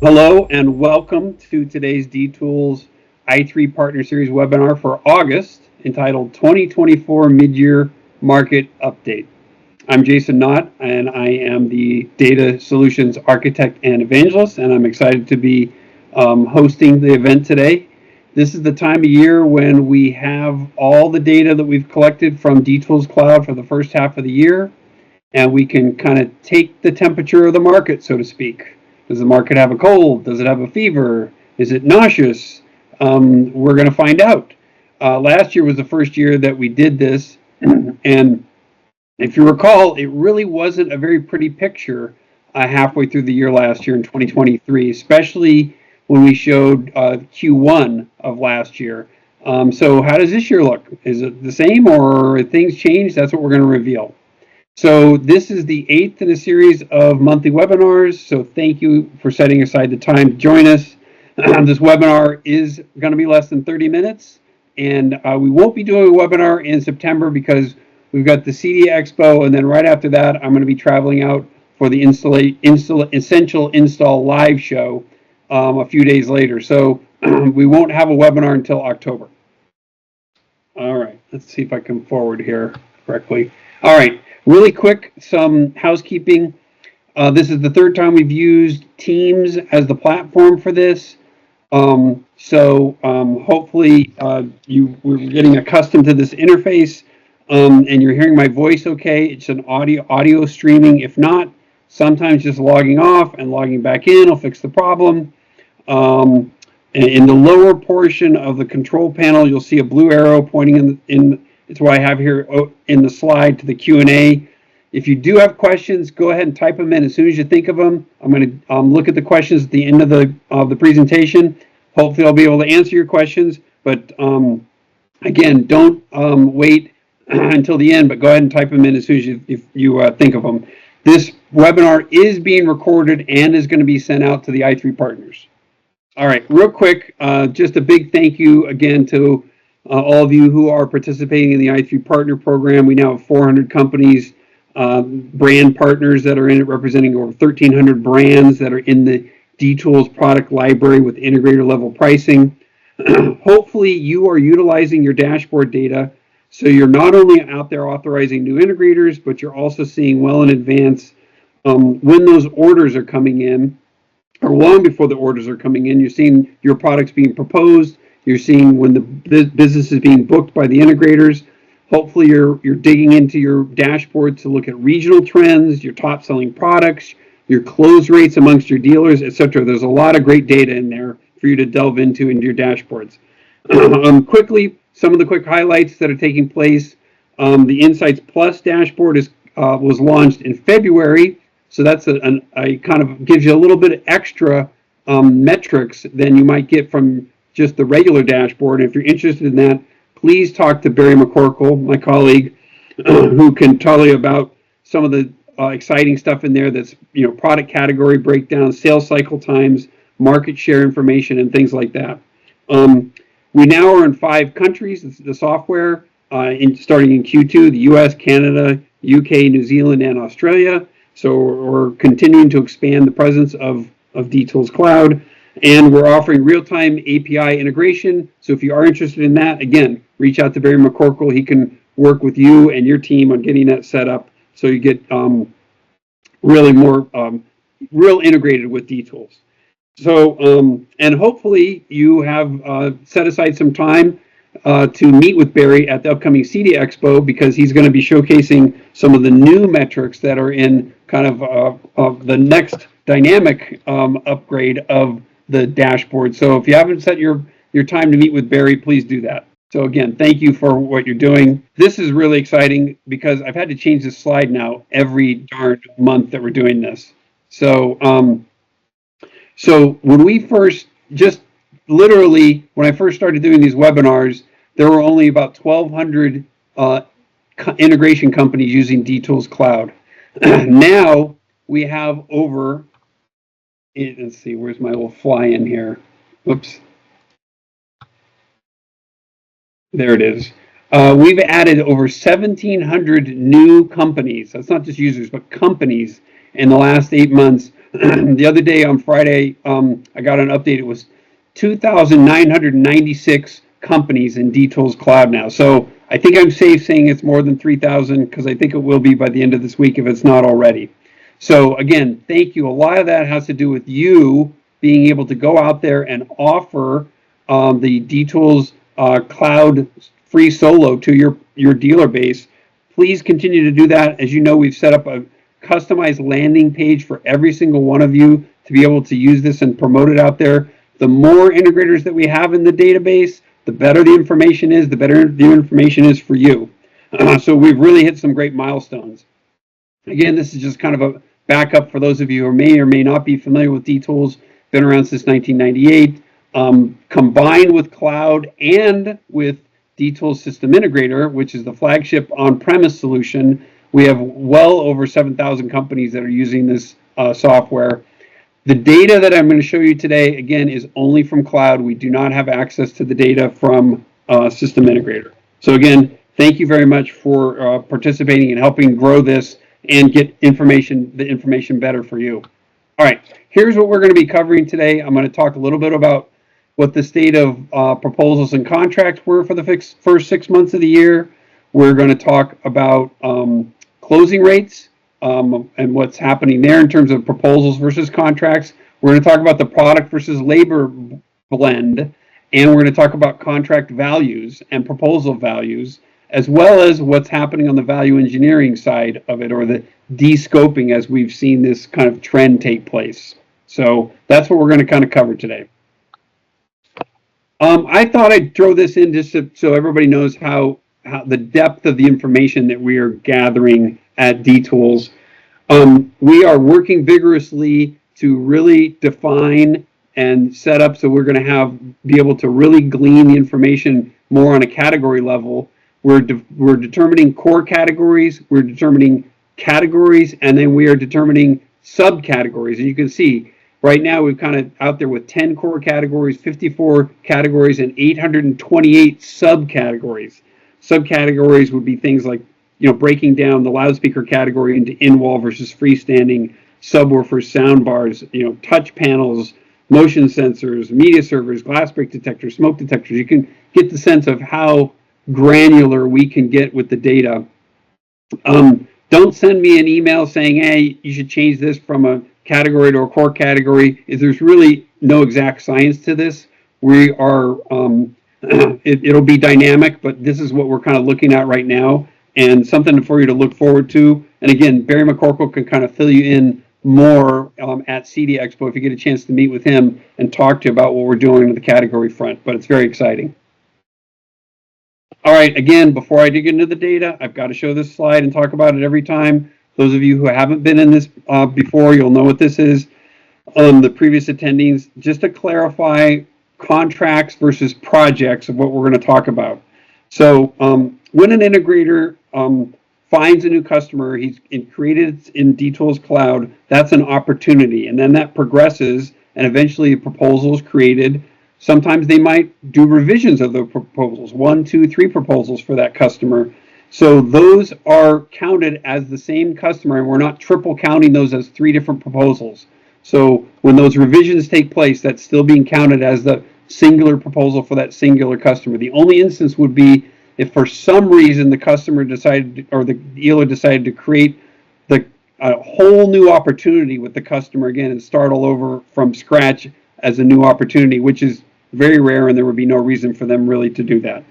Hello and welcome to today's DTools i3 Partner Series webinar for August entitled 2024 Midyear Market Update. I'm Jason Knott and I am the Data Solutions Architect and Evangelist, and I'm excited to be hosting the event today. This is the time of year when we have all the data that we've collected from DTools Cloud for the first half of the year, and we can kind of take the temperature of the market, so to speak. Does the market have a cold? Does it have a fever? Is it nauseous? We're going to find out. Last year was the first year that we did this, and if you recall, it really wasn't a very pretty picture halfway through the year last year in 2023, especially when we showed Q1 of last year. So how does this year look? Is it the same or things changed? That's what we're going to reveal. So this is the 8th in a series of monthly webinars. So thank you for setting aside the time to join us. This webinar is going to be less than 30 minutes. And we won't be doing a webinar in September because we've got the CEDIA Expo. And then right after that, I'm going to be traveling out for the Essential Install Live show a few days later. So we won't have a webinar until October. All right, let's see if I can forward here correctly. All right. Really quick, some housekeeping. This is the third time we've used Teams as the platform for this. Hopefully we're getting accustomed to this interface and you're hearing my voice okay. It's an audio streaming. If not, sometimes just logging off and logging back in will fix the problem. In the lower portion of the control panel, you'll see a blue arrow pointing in it's what I have here in the slide to the Q&A. If you do have questions, go ahead and type them in as soon as you think of them. I'm going to look at the questions at the end of the presentation. Hopefully, I'll be able to answer your questions. But again, don't wait until the end, but go ahead and type them in as soon as you think of them. This webinar is being recorded and is going to be sent out to the i3 partners. All right, real quick, just a big thank you again to all of you who are participating in the i3 Partner Program. We now have 400 companies, brand partners that are in it, representing over 1,300 brands that are in the DTools product library with integrator level pricing. Hopefully, you are utilizing your dashboard data, so you're not only out there authorizing new integrators, but you're also seeing well in advance when those orders are coming in, or long before the orders are coming in. You're seeing your products being proposed. You're seeing when the business is being booked by the integrators. Hopefully you're digging into your dashboard to look at regional trends, your top selling products, your close rates amongst your dealers, etc. There's a lot of great data in there for you to delve into your dashboards. Quickly, some of the quick highlights that are taking place. The Insights Plus dashboard was launched in February. So that's a kind of gives you a little bit of extra metrics than you might get from just the regular dashboard. If you're interested in that, please talk to Barry McCorkle, my colleague, who can tell you about some of the exciting stuff in there. That's product category breakdown, sales cycle times, market share information, and things like that. We now are in 5 countries. The software starting in Q2: the U.S., Canada, UK, New Zealand, and Australia. So we're continuing to expand the presence of DTools Cloud, and we're offering real-time API integration. So if you are interested in that, again, reach out to Barry McCorkle. He can work with you and your team on getting that set up so you get really more real integrated with DTools. So, and hopefully you have set aside some time to meet with Barry at the upcoming CEDIA Expo, because he's going to be showcasing some of the new metrics that are in kind of the next dynamic upgrade of the dashboard. So if you haven't set your time to meet with Barry, please do that. So again, thank you for what you're doing. This is really exciting because I've had to change this slide now every darn month that we're doing this. So when we first, just literally, when I first started doing these webinars, there were only about 1,200 integration companies using DTools Cloud. Now we have over, let's see, where's my little fly in here? Oops. There it is. We've added over 1,700 new companies. That's not just users, but companies in the last 8 months The other day on Friday, I got an update. It was 2,996 companies in DTools Cloud now. So I think I'm safe saying it's more than 3,000 because I think it will be by the end of this week if it's not already. So again, thank you. A lot of that has to do with you being able to go out there and offer the DTools Cloud free solo to your dealer base. Please continue to do that. As you know, we've set up a customized landing page for every single one of you to be able to use this and promote it out there. The more integrators that we have in the database, the better the information is, the better the information is for you. So we've really hit some great milestones. Again, this is just kind of a backup for those of you who may or may not be familiar with DTools. Been around since 1998. Combined with cloud and with DTools System Integrator, which is the flagship on-premise solution, we have well over 7,000 companies that are using this software. The data that I'm going to show you today, again, is only from cloud. We do not have access to the data from System Integrator. So again, thank you very much for participating and helping grow this and get the information better for you. All right, here's what we're going to be covering today. I'm going to talk a little bit about what the state of proposals and contracts were for the first 6 months of the year. We're going to talk about closing rates and what's happening there in terms of proposals versus contracts. We're going to talk about the product versus labor blend, and we're going to talk about contract values and proposal values, as well as what's happening on the value engineering side of it, or the de-scoping, as we've seen this kind of trend take place. So that's what we're going to kind of cover today. I thought I'd throw this in just so everybody knows how the depth of the information that we are gathering at DTools. We are working vigorously to really define and set up so we're going to be able to really glean the information more on a category level. We're determining core categories, we're determining categories, and then we are determining subcategories. And you can see right now we've kind of out there with 10 core categories, 54 categories, and 828 subcategories. Subcategories would be things like, breaking down the loudspeaker category into in-wall versus freestanding, subwoofers, sound bars, touch panels, motion sensors, media servers, glass break detectors, smoke detectors. You can get the sense of how granular we can get with the data. Don't send me an email saying, hey, you should change this from a category to a core category. There's really no exact science to this. We are, it'll be dynamic, but this is what we're kind of looking at right now, and something for you to look forward to. And again, Barry McCorkle can kind of fill you in more at CD Expo if you get a chance to meet with him and talk to you about what we're doing on the category front, but it's very exciting. All right, again, before I dig into the data, I've got to show this slide and talk about it every time. Those of you who haven't been in this before, you'll know what this is. The previous attendees, just to clarify contracts versus projects of what we're going to talk about. So when an integrator finds a new customer, he's created in DTools Cloud, that's an opportunity. And then that progresses, and eventually a proposal is created. Sometimes they might do revisions of the proposals, 1, 2, 3 proposals for that customer. So those are counted as the same customer, and we're not triple counting those as 3 different proposals. So when those revisions take place, that's still being counted as the singular proposal for that singular customer. The only instance would be if for some reason the customer decided, or the dealer decided to create a whole new opportunity with the customer again and start all over from scratch as a new opportunity, which is very rare, and there would be no reason for them really to do that.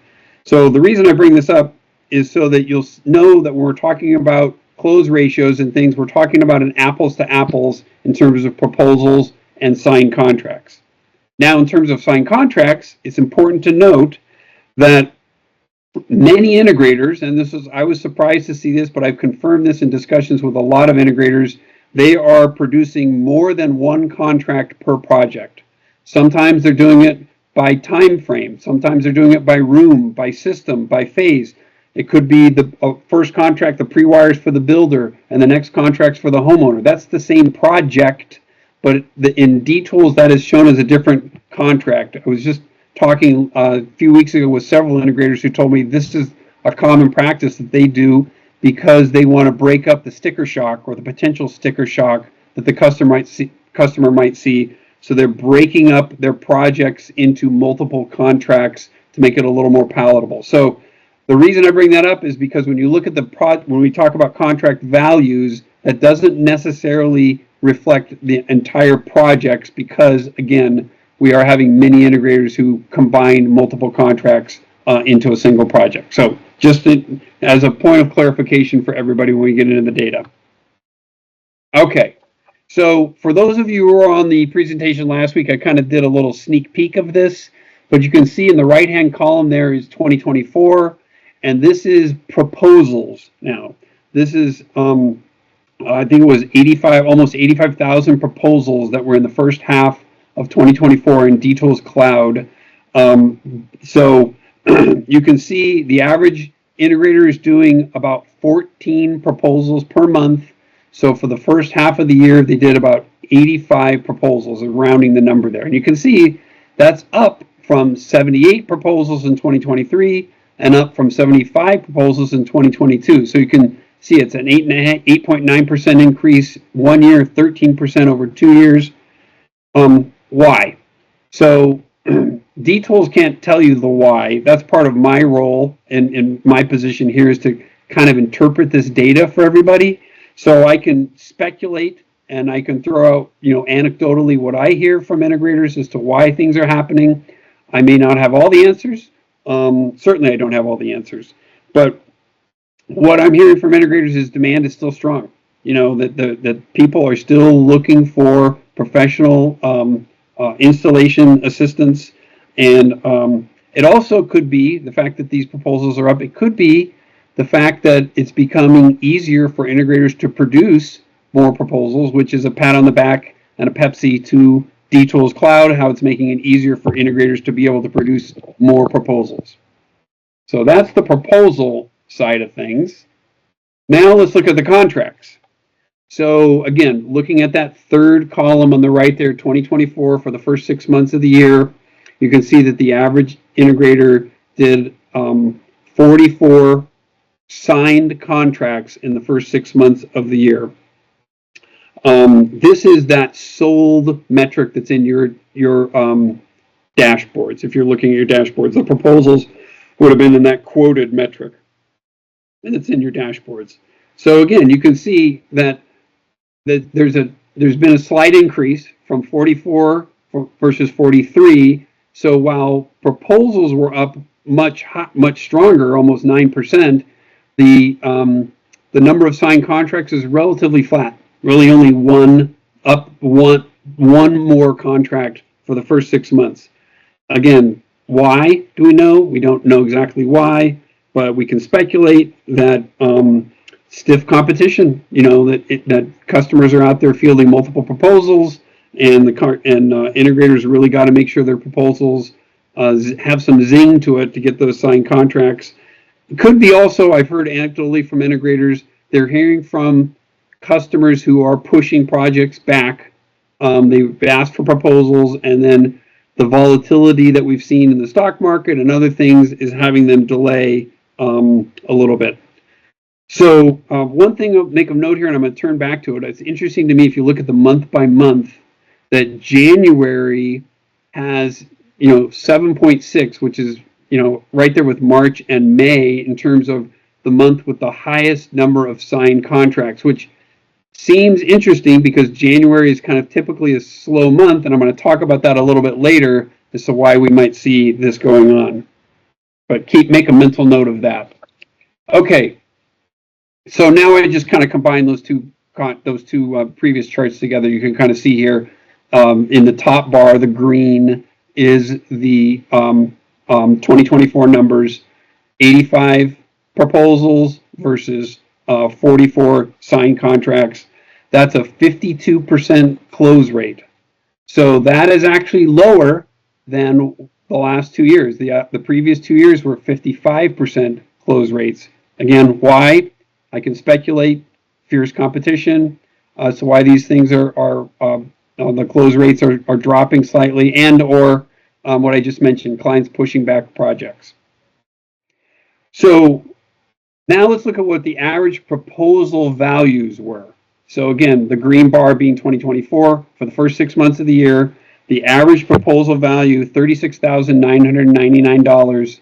So the reason I bring this up is so that you'll know that when we're talking about close ratios and things, we're talking about an apples to apples in terms of proposals and signed contracts. Now, in terms of signed contracts, it's important to note that many integrators, and I was surprised to see this, but I've confirmed this in discussions with a lot of integrators, they are producing more than one contract per project. Sometimes they're doing it by time frame. Sometimes they're doing it by room, by system, by phase. It could be the first contract, the pre-wires for the builder, and the next contract's for the homeowner. That's the same project, but in DTools that is shown as a different contract. I was just talking a few weeks ago with several integrators who told me this is a common practice that they do because they want to break up the sticker shock or the potential sticker shock that the customer customer might see. So they're breaking up their projects into multiple contracts to make it a little more palatable. So the reason I bring that up is because when you look at when we talk about contract values, that doesn't necessarily reflect the entire projects, because again, we are having many integrators who combine multiple contracts into a single project. So just as a point of clarification for everybody when we get into the data. Okay, so for those of you who were on the presentation last week, I kind of did a little sneak peek of this, but you can see in the right-hand column there is 2024, and this is proposals. Now, this is, I think it was almost 85,000 proposals that were in the first half of 2024 in DTools Cloud. So you can see the average integrator is doing about 14 proposals per month. So for the first half of the year, they did about 85 proposals, rounding the number there. And you can see that's up from 78 proposals in 2023 and up from 75 proposals in 2022. So you can see it's an 8.9% increase 1 year, 13% over 2 years. Why? So DTools can't tell you the why. That's part of my role and my position here is to kind of interpret this data for everybody. So I can speculate and I can throw out, anecdotally what I hear from integrators as to why things are happening. I may not have all the answers. Certainly I don't have all the answers. But what I'm hearing from integrators is demand is still strong. That people are still looking for professional installation assistance. And it also could be the fact that these proposals are up. It could be the fact that it's becoming easier for integrators to produce more proposals, which is a pat on the back and a Pepsi to DTools Cloud, how it's making it easier for integrators to be able to produce more proposals. So that's the proposal side of things. Now let's look at the contracts. So again, looking at that third column on the right there, 2024 for the first 6 months of the year, you can see that the average integrator did 44 signed contracts in the first 6 months of the year. This is that sold metric that's in your dashboards. If you're looking at your dashboards, the proposals would have been in that quoted metric, and it's in your dashboards. So again, you can see that there's been a slight increase from 44 versus 43. So while proposals were up much stronger, almost 9%, the number of signed contracts is relatively flat. Really only one more contract for the first 6 months. Again, why do we know? We don't know exactly why, but we can speculate that stiff competition, that customers are out there fielding multiple proposals, and integrators really got to make sure their proposals have some zing to it to get those signed contracts. It could be also, I've heard anecdotally from integrators, they're hearing from customers who are pushing projects back. They've asked for proposals, and then the volatility that we've seen in the stock market and other things is having them delay a little bit. So one thing I'll make a note here, and I'm going to turn back to it. It's interesting to me if you look at the month by month that January has 7.6, which is right there with March and May in terms of the month with the highest number of signed contracts, which seems interesting because January is kind of typically a slow month, and I'm going to talk about that a little bit later as to why we might see this going on. But make a mental note of that. Okay, so now I just kind of combine those two previous charts together. You can kind of see here in the top bar, the green is the 2024 numbers, 85 proposals versus 44 signed contracts. That's a 52% close rate. So that is actually lower than the last 2 years. The previous 2 years were 55% close rates. Again, why? I can speculate. Fierce competition. So why these things are the close rates are dropping slightly, and or what I just mentioned, clients pushing back projects. So now let's look at what the average proposal values were. So again, the green bar being 2024 for the first 6 months of the year, the average proposal value $36,999.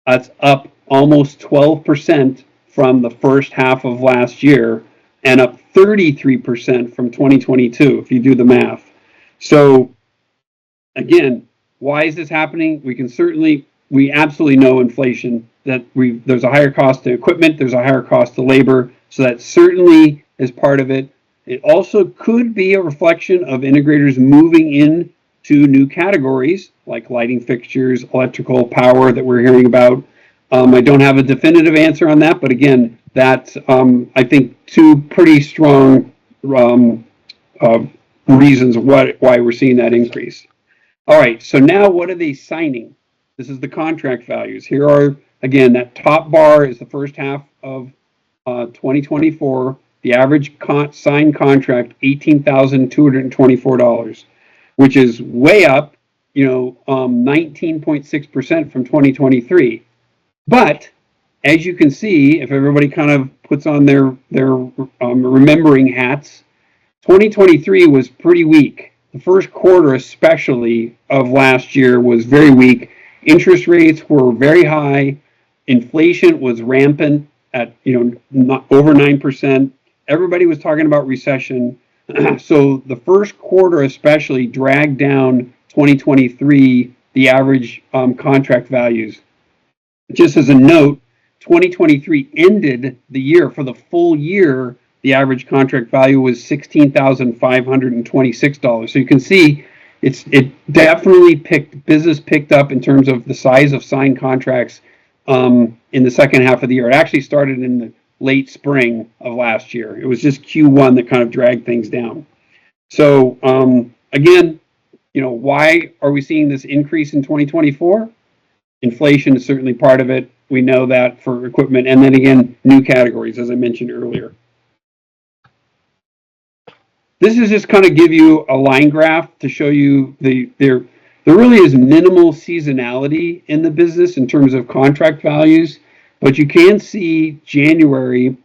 That's up almost 12% from the first half of last year and up 33% from 2022 if you do the math. So again, why is this happening? We absolutely know inflation, that there's a higher cost to equipment, there's a higher cost to labor, so that certainly is part of it. It also could be a reflection of integrators moving in to new categories like lighting fixtures, electrical power that we're hearing about. I don't have a definitive answer on that, but again, that's I think two pretty strong reasons why we're seeing that increase. All right, so now what are they signing? This is the contract values. Here are, again, that top bar is the first half of 2024. The average signed contract, $18,224, which is way up, 19.6% from 2023. But as you can see, if everybody kind of puts on their remembering hats, 2023 was pretty weak. The first quarter, especially of last year, was very weak. Interest rates were very high. Inflation was rampant at not over 9%. Everybody was talking about recession. So the first quarter especially dragged down 2023, the average contract values. Just as a note, 2023 ended the year, for the full year, the average contract value was $16,526. So you can see it definitely picked up in terms of the size of signed contracts in the second half of the year. It actually started in the late spring of last year. It was just Q1 that kind of dragged things down. So again, why are we seeing this increase in 2024? Inflation is certainly part of it. We know that for equipment, and then again, new categories, as I mentioned earlier. This is just kind of give you a line graph to show you there really is minimal seasonality in the business in terms of contract values, but you can see January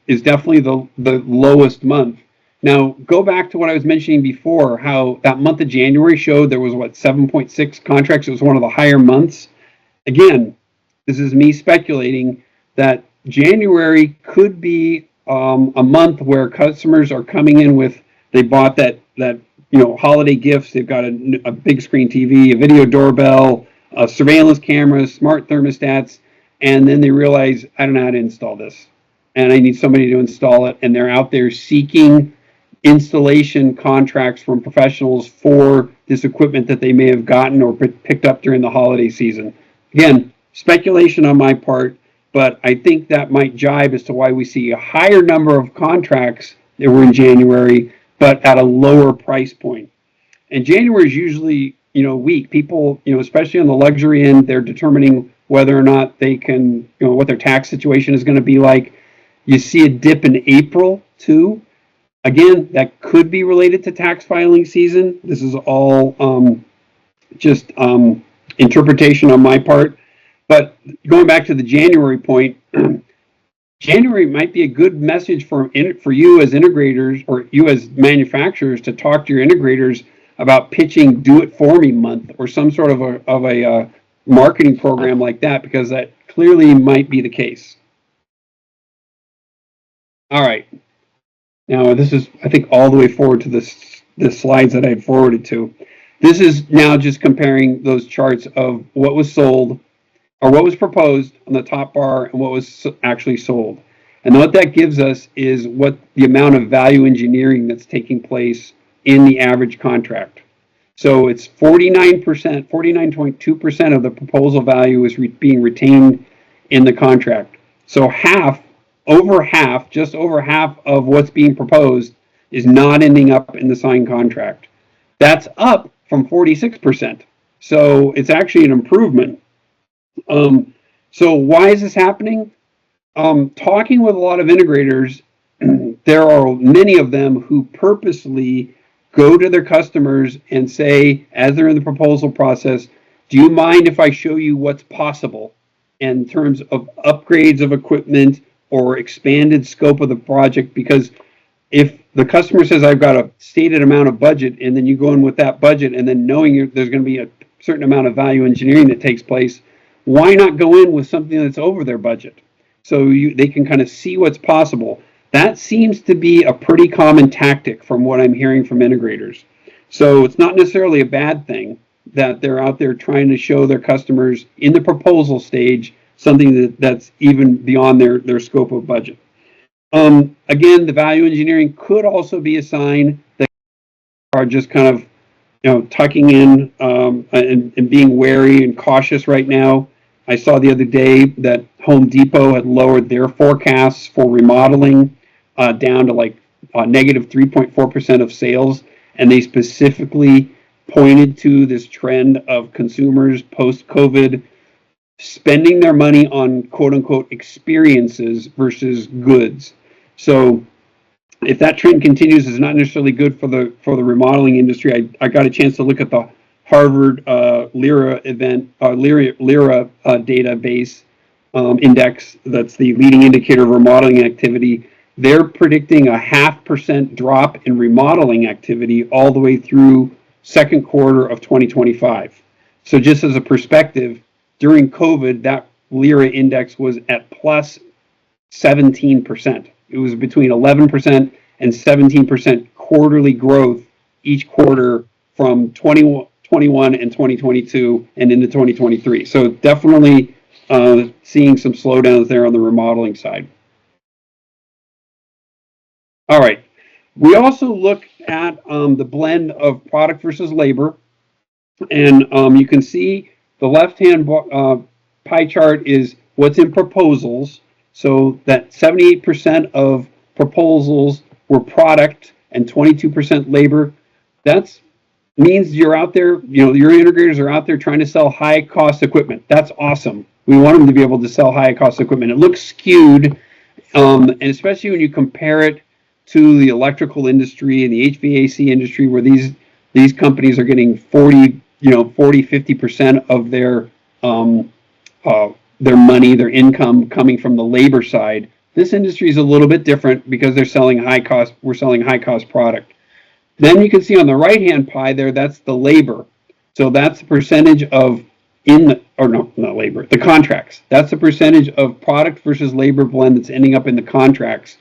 is definitely the lowest month. Now, go back to what I was mentioning before, how that month of January showed there was, 7.6 contracts. It was one of the higher months. Again, this is me speculating that January could be a month where customers are coming in with, they bought that holiday gifts. They've got a big screen TV, a video doorbell, surveillance cameras, smart thermostats, and then they realize, I don't know how to install this, and I need somebody to install it, and they're out there seeking installation contracts from professionals for this equipment that they may have gotten or picked up during the holiday season. Again, speculation on my part, but I think that might jibe as to why we see a higher number of contracts that were in January, but at a lower price point. And January is usually, weak. People, especially on the luxury end, they're determining whether or not they can, what their tax situation is going to be like. You see a dip in April too. Again, that could be related to tax filing season. This is all just interpretation on my part. But going back to the January point, January might be a good message for you as integrators or you as manufacturers to talk to your integrators about pitching do-it-for-me month or some sort of a marketing program like that, because that clearly might be the case. All right. Now, this is, I think, all the way forward to the slides that I forwarded to. This is now just comparing those charts of what was sold or what was proposed on the top bar and what was actually sold. And what that gives us is what the amount of value engineering that's taking place in the average contract. So it's 49.2% of the proposal value is being retained in the contract. So just over half of what's being proposed is not ending up in the signed contract. That's up from 46%. So it's actually an improvement. So why is this happening? Talking with a lot of integrators, there are many of them who purposely go to their customers and say, as they're in the proposal process, do you mind if I show you what's possible in terms of upgrades of equipment or expanded scope of the project, because if the customer says, I've got a stated amount of budget, and then you go in with that budget, and then knowing there's going to be a certain amount of value engineering that takes place, why not go in with something that's over their budget? So they can kind of see what's possible. That seems to be a pretty common tactic from what I'm hearing from integrators. So it's not necessarily a bad thing that they're out there trying to show their customers in the proposal stage something that's even beyond their scope of budget. Again, the value engineering could also be a sign that are just kind of tucking in and being wary and cautious right now. I saw the other day that Home Depot had lowered their forecasts for remodeling down to like negative 3.4% of sales, and they specifically pointed to this trend of consumers post-COVID spending their money on quote-unquote experiences versus goods. So if that trend continues, it's not necessarily good for the remodeling industry. I got a chance to look at the Harvard LIRA database index. That's the leading indicator of remodeling activity. They're predicting a 0.5% drop in remodeling activity all the way through second quarter of 2025. So just as a perspective, during COVID, that LIRA index was at plus 17%. It was between 11% and 17% quarterly growth each quarter from 2021 and 2022 and into 2023. So definitely seeing some slowdowns there on the remodeling side. All right. We also look at the blend of product versus labor. And you can see the left-hand pie chart is what's in proposals. So that 78% of proposals were product and 22% labor. That means you're out there, your integrators are out there trying to sell high-cost equipment. That's awesome. We want them to be able to sell high-cost equipment. It looks skewed, and especially when you compare it to the electrical industry and the HVAC industry, where these companies are getting 50% of their money, their income coming from the labor side. This industry is a little bit different because they're selling we're selling high cost product. Then you can see on the right hand pie there, that's the labor. So that's the percentage of the contracts. That's the percentage of product versus labor blend that's ending up in the contracts.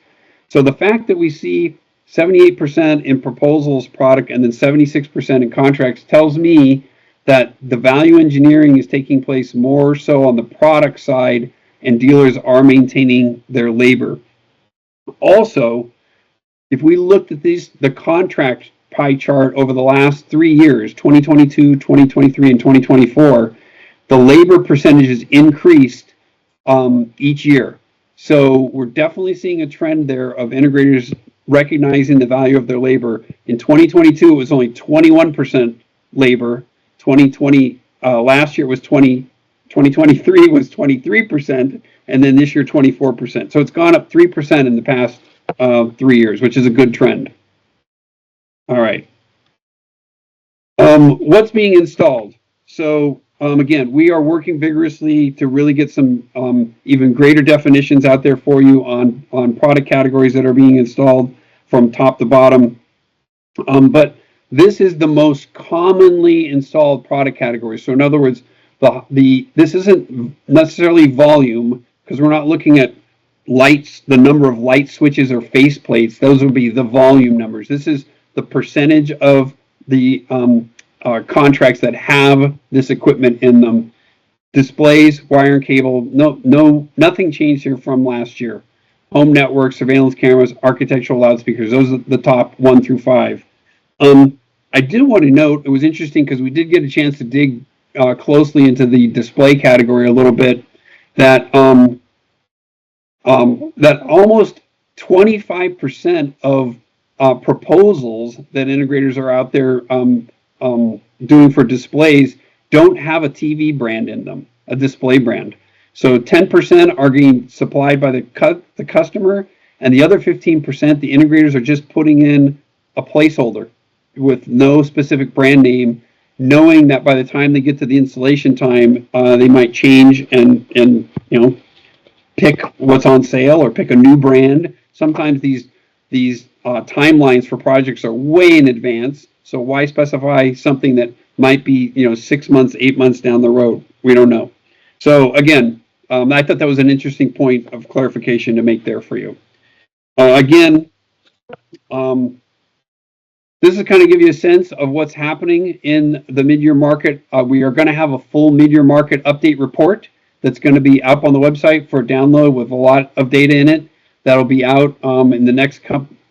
So the fact that we see 78% in proposals product and then 76% in contracts tells me that the value engineering is taking place more so on the product side, and dealers are maintaining their labor. Also, if we looked at the contract pie chart over the last 3 years, 2022, 2023, and 2024, the labor percentages increased each year. So we're definitely seeing a trend there of integrators recognizing the value of their labor. In 2022, it was only 21% labor. 2020 last year was 2023 was 23%, and then this year 24%. So it's gone up 3% in the past 3 years, which is a good trend. All right. What's being installed? So again, we are working vigorously to really get some even greater definitions out there for you on product categories that are being installed from top to bottom. But this is the most commonly installed product category. So in other words, this isn't necessarily volume, because we're not looking at lights, the number of light switches or face plates. Those would be the volume numbers. This is the percentage of the contracts that have this equipment in them. Displays, wire and cable, nothing changed here from last year. Home network, surveillance cameras, architectural loudspeakers, those are the top 1 through 5. I did want to note, it was interesting because we did get a chance to dig closely into the display category a little bit, that that almost 25% of proposals that integrators are out there doing for displays don't have a TV brand in them, a display brand. So 10% are getting supplied by the customer, and the other 15%, the integrators are just putting in a placeholder with no specific brand name, knowing that by the time they get to the installation time, they might change and pick what's on sale or pick a new brand. Sometimes these timelines for projects are way in advance. So why specify something that might be 6 months, 8 months down the road? We don't know. So again, I thought that was an interesting point of clarification to make there for you. Again, this is kind of give you a sense of what's happening in the mid-year market. We are going to have a full mid-year market update report that's going to be up on the website for download with a lot of data in it. That'll be out in the next,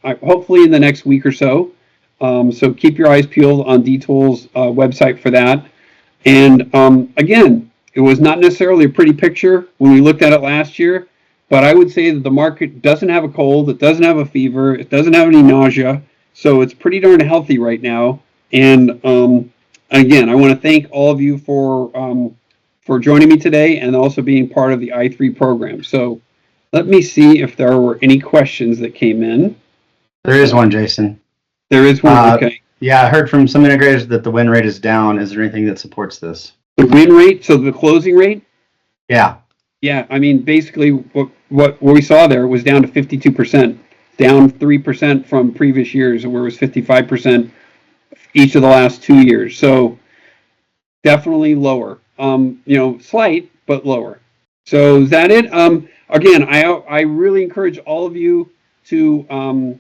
hopefully in the next week or so. So keep your eyes peeled on DTools website for that. And again, it was not necessarily a pretty picture when we looked at it last year, but I would say that the market doesn't have a cold, it doesn't have a fever, it doesn't have any nausea. So it's pretty darn healthy right now. And again, I want to thank all of you for joining me today and also being part of the i3 program. So let me see if there were any questions that came in. There is one, Jason. There is one, okay. Yeah, I heard from some integrators that the win rate is down. Is there anything that supports this? The win rate, so the closing rate? Yeah. Yeah, I mean, basically what we saw there was down to 52%. Down 3% from previous years, where it was 55% each of the last 2 years. So definitely lower. Slight, but lower. So is that it? Again, I really encourage all of you to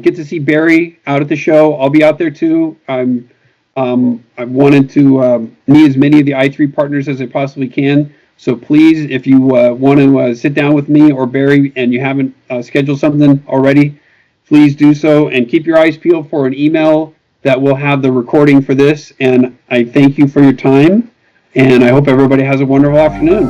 get to see Barry out at the show. I'll be out there too. I wanted to meet as many of the i3 partners as I possibly can. So please, if you want to sit down with me or Barry and you haven't scheduled something already, please do so. And keep your eyes peeled for an email that will have the recording for this. And I thank you for your time. And I hope everybody has a wonderful afternoon.